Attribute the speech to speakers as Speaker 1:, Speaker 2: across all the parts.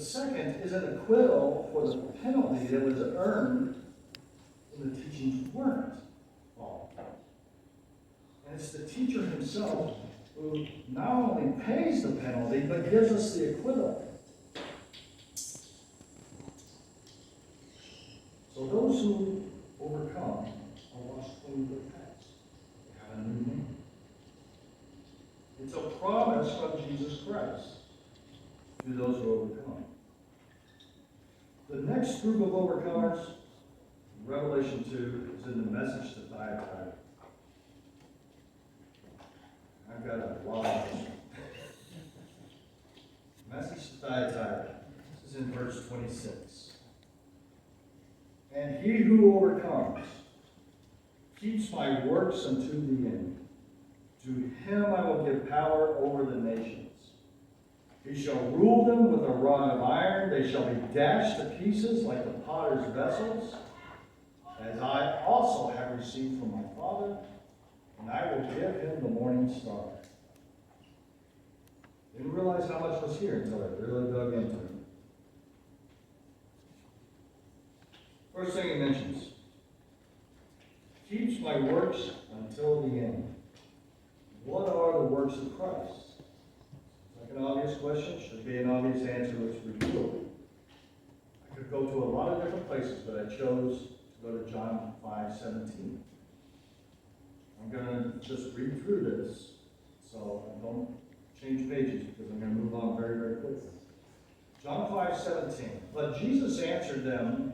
Speaker 1: The second is an acquittal for the penalty that was earned when the teachings weren't followed. And it's the teacher himself who not only pays the penalty, but gives us the acquittal. So those who overcome are washed clean with the past. They have a new name. It's a promise from Jesus Christ to those who overcome. The next group of overcomers, Revelation 2, is in the message to Thyatira. I've got a lot of this. Message to Thyatira. This is in verse 26. And he who overcomes keeps my works unto the end. To him I will give power over the nations. He shall rule them with a rod of iron. They shall be dashed to pieces like the potter's vessels, as I also have received from my Father, and I will give him the morning star. Didn't realize how much was here until I really dug into it. First thing he mentions, keeps my works until the end. What are the works of Christ? It's like an obvious question, should be an obvious answer, which revealed. I could go to a lot of different places, but I chose to go to John 5:17. I'm going to just read through this, so I don't change pages, because I'm going to move on very, very quickly. John 5:17. But Jesus answered them,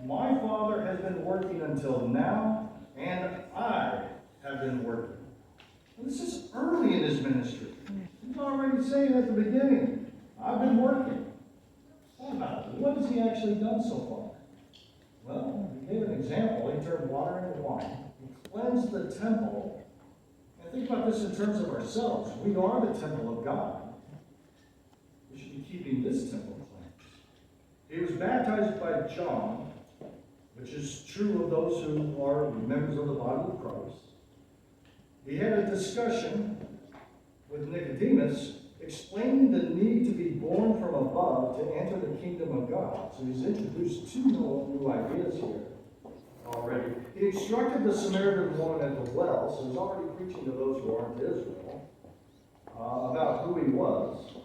Speaker 1: my Father has been working until now, and I have been working. And this is early in his ministry. He's already saying at the beginning, I've been working. What has he actually done so far? Well, he gave an example. He turned water into wine. He cleansed the temple. And think about this in terms of ourselves. We are the temple of God. We should be keeping this temple cleansed. He was baptized by John, which is true of those who are members of the body of Christ. He had a discussion with Nicodemus explaining the need to be born from above to enter the kingdom of God. So he's introduced two new ideas here already. He instructed the Samaritan woman at the well, so he's already preaching to those who aren't Israel about who he was.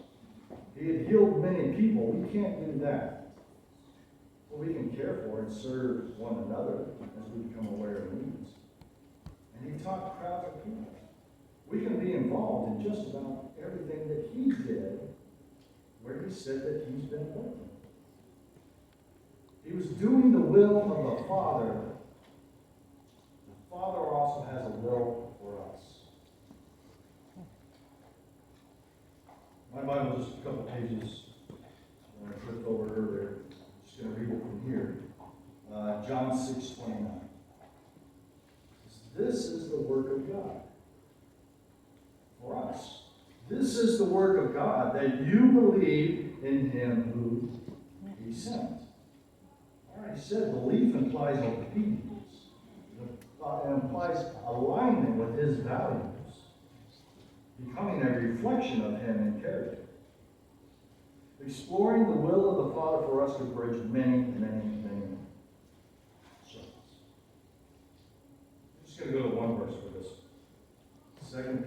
Speaker 1: He had healed many people. We can't do that. But we can care for and serve one another as we become aware of needs. And he taught crowds of people. We can be involved in just about everything that he did, where he said that he's been working. He was doing the will of the Father. The Father also has a will for us. My Bible is just a couple pages when I flipped over earlier. I'm just going to read it from here. John 6:29. This is the work of God for us. This is the work of God, that you believe in him who he sent. I already said belief implies obedience. It implies alignment with his values, becoming a reflection of him in character. Exploring the will of the Father for us could bridge many, many, many circles. I'm just going to go to one verse for this. 2